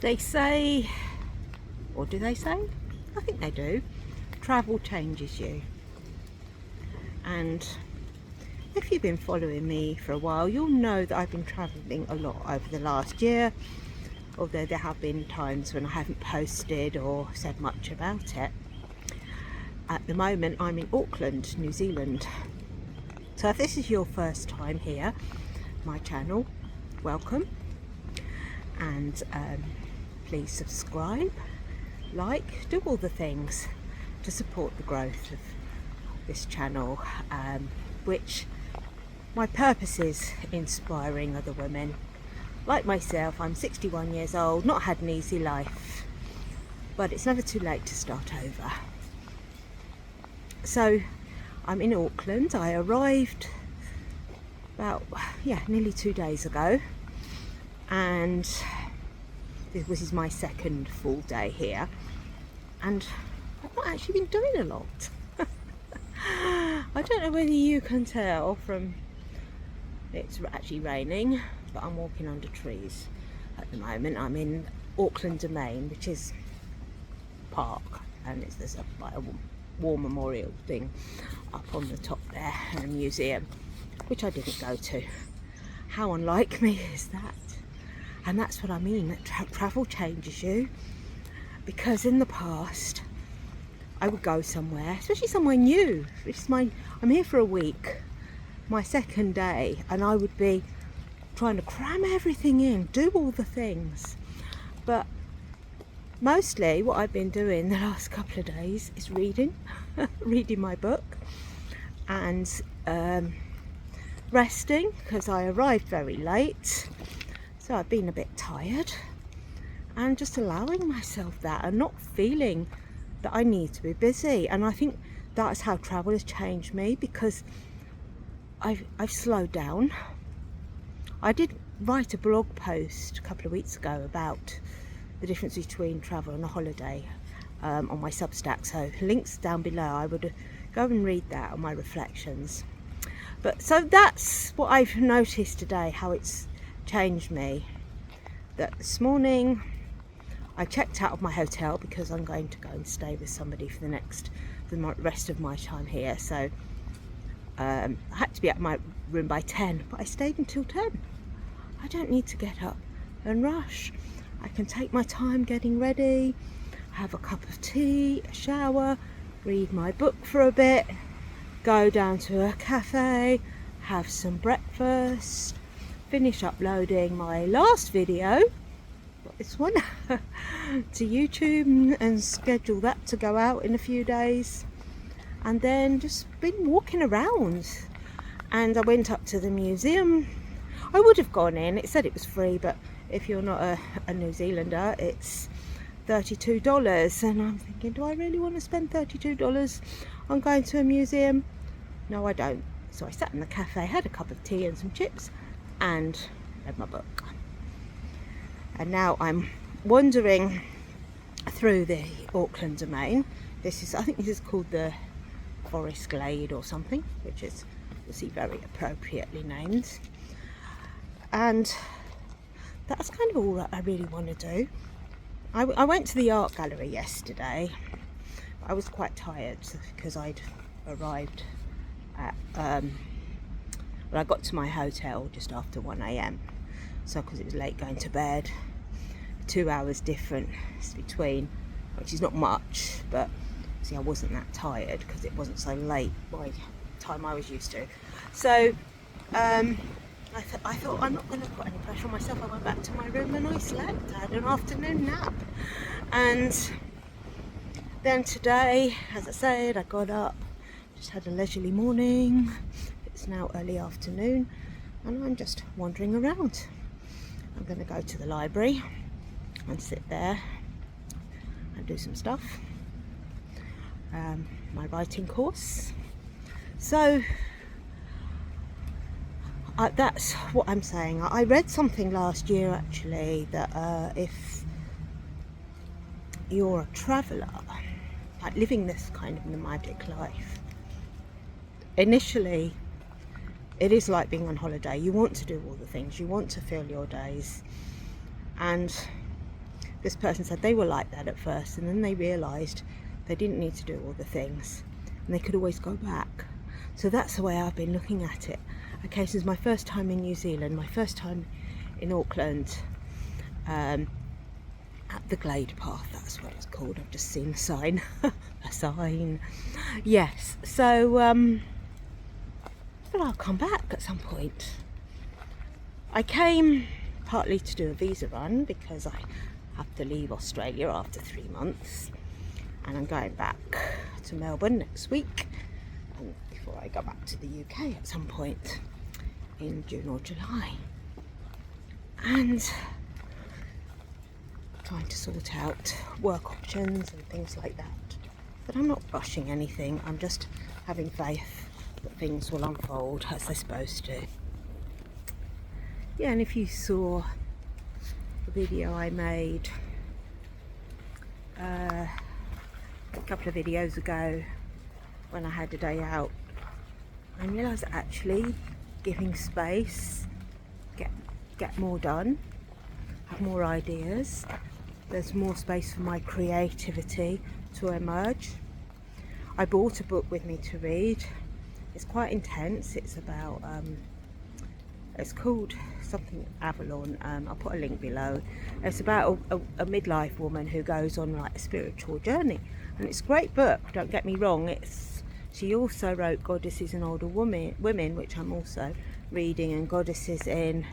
They say, or do they say? I think they do. Travel changes you. And if you've been following me for a while, you'll know that I've been travelling a lot over the last year, although there have been times when I haven't posted or said much about it. At the moment I'm in Auckland, New Zealand. So if this is your first time here, my channel, welcome. And please subscribe, like, do all the things to support the growth of this channel, which my purpose is inspiring other women like myself. I'm 61 years old, not had an easy life, but it's never too late to start over. So I'm in Auckland. I arrived about nearly 2 days ago, and this is my second full day here, and I've not actually been doing a lot. I don't know whether you can tell from it's actually raining, but I'm walking under trees at the moment. I'm in Auckland Domain, which is a park, and there's a war memorial thing up on the top there, and a museum, which I didn't go to. How unlike me is that? And that's what I mean, that travel changes you, because in the past I would go somewhere, especially somewhere new. I'm here for a week, my second day, and I would be trying to cram everything in, do all the things. But mostly what I've been doing the last couple of days is reading, reading my book, and resting, because I arrived very late, so I've been a bit tired, and just allowing myself that and not feeling that I need to be busy. And I think that's how travel has changed me, because I've slowed down. I did write a blog post a couple of weeks ago about the difference between travel and a holiday on my Substack, so links down below. I would go and read that on my reflections. But so that's what I've noticed today, how it's changed me. That this morning I checked out of my hotel because I'm going to go and stay with somebody for the rest of my time here. So I had to be at my room by 10, but I stayed until 10. I don't need to get up and rush. I can take my time getting ready, have a cup of tea, a shower, read my book for a bit, go down to a cafe, have some breakfast, finish uploading my last video, this one, to YouTube, and schedule that to go out in a few days. And then just been walking around. And I went up to the museum. I would have gone in, it said it was free, but if you're not a New Zealander, it's $32. And I'm thinking, do I really want to spend $32 on going to a museum? No, I don't. So I sat in the cafe, had a cup of tea and some chips, and read my book. And now I'm wandering through the Auckland Domain. I think this is called the Forest Glade or something, which is, you'll see, very appropriately named. And that's kind of all that I really want to do. I went to the art gallery yesterday. I was quite tired because I'd arrived at I got to my hotel just after 1 AM, so because it was late going to bed. 2 hours difference between, which is not much, but see, I wasn't that tired because it wasn't so late by the time I was used to. So I thought, I'm not going to put any pressure on myself. I went back to my room and I slept. I had an afternoon nap. And then today, as I said, I got up, just had a leisurely morning. It's now early afternoon, and I'm just wandering around. I'm going to go to the library and sit there and do some stuff. My writing course. So that's what I'm saying. I read something last year actually, that if you're a traveller, like living this kind of nomadic life, initially it is like being on holiday. You want to do all the things, you want to fill your days, and this person said they were like that at first, and then they realised they didn't need to do all the things and they could always go back. So that's the way I've been looking at it. Okay, so it's my first time in New Zealand, my first time in Auckland, at the Glade Path, that's what it's called. I've just seen a sign. A sign. Yes, so but I'll come back at some point. I came partly to do a visa run because I have to leave Australia after 3 months, and I'm going back to Melbourne next week, and before I go back to the UK at some point in June or July, and trying to sort out work options and things like that. But I'm not rushing anything, I'm just having faith that things will unfold as they're supposed to. Yeah, and if you saw the video I made a couple of videos ago when I had a day out, I realised that actually giving space, get more done, have more ideas, there's more space for my creativity to emerge. I bought a book with me to read. It's quite intense. It's about it's called something Avalon. I'll put a link below. It's about a midlife woman who goes on like a spiritual journey, and it's a great book, don't get me wrong. She also wrote Goddesses in Older Women, which I'm also reading, and Goddesses in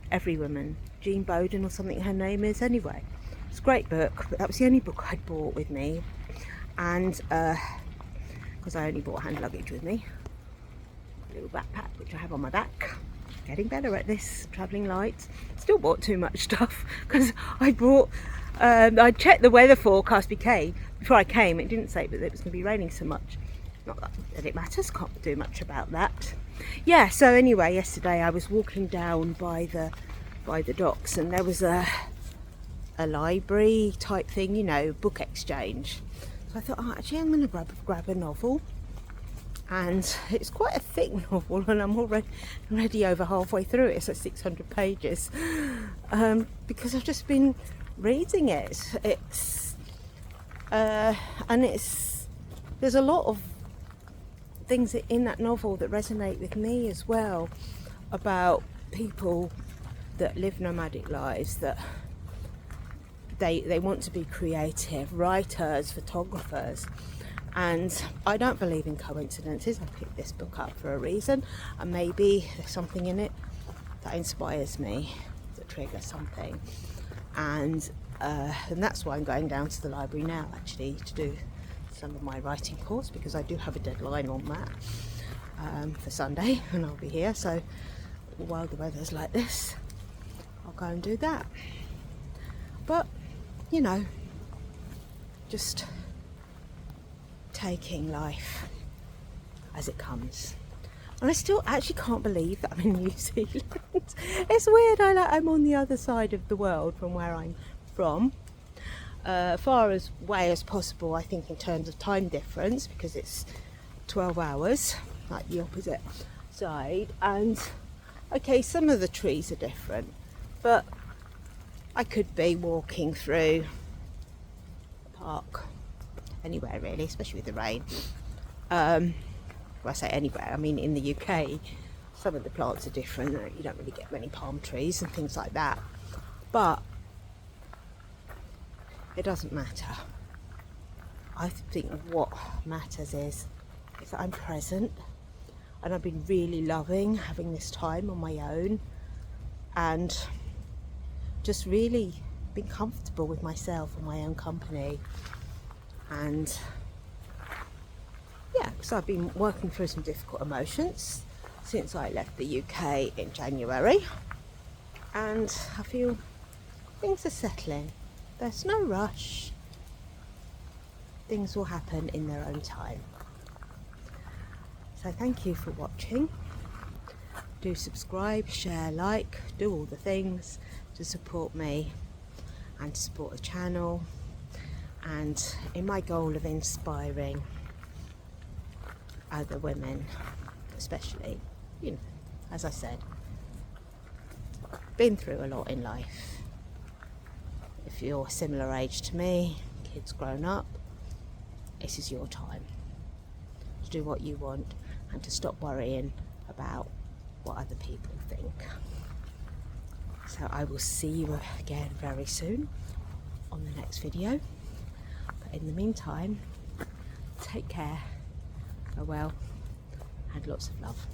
Every Woman, Jean Bowden or something her name is. Anyway, it's a great book, but that was the only book I'd bought with me, and because I only bought hand luggage with me, a little backpack which I have on my back. Getting better at this, travelling light. Still bought too much stuff because I bought I checked the weather forecast before I came. It didn't say that it was going to be raining so much. Not that it matters, can't do much about that. Yeah, so anyway, yesterday I was walking down by the docks, and there was a library type thing, you know, book exchange. So I thought, oh, actually I'm going to grab a novel, and it's quite a thick novel, and I'm already over halfway through it. It's like 600 pages, because I've just been reading it. There's a lot of things in that novel that resonate with me as well, about people that live nomadic lives, that they want to be creative, writers, photographers, and I don't believe in coincidences. I picked this book up for a reason, and maybe there's something in it that inspires me, that triggers something, and that's why I'm going down to the library now, actually, to do some of my writing course, because I do have a deadline on that for Sunday, and I'll be here. So while the weather's like this, I'll go and do that. But you know, just taking life as it comes. And I still actually can't believe that I'm in New Zealand. It's weird. I'm on the other side of the world from where I'm from. Far away as possible, I think, in terms of time difference, because it's 12 hours, like the opposite side. And okay, some of the trees are different, but I could be walking through a park, anywhere really, especially with the rain. When I say anywhere, I mean in the UK, some of the plants are different. You don't really get many palm trees and things like that, but it doesn't matter. I think what matters is that I'm present, and I've been really loving having this time on my own, and just really being comfortable with myself and my own company. And yeah, because I've been working through some difficult emotions since I left the UK in January, and I feel things are settling. There's no rush. Things will happen in their own time. So thank you for watching. Do subscribe, share, like, do all the things to support me and to support the channel, and in my goal of inspiring other women, especially, you know, as I said, been through a lot in life. If if you're similar age to me, kids grown up, this is your time to do what you want and to stop worrying about what other people think. So I will see you again very soon on the next video. But in the meantime, take care, go well, and lots of love.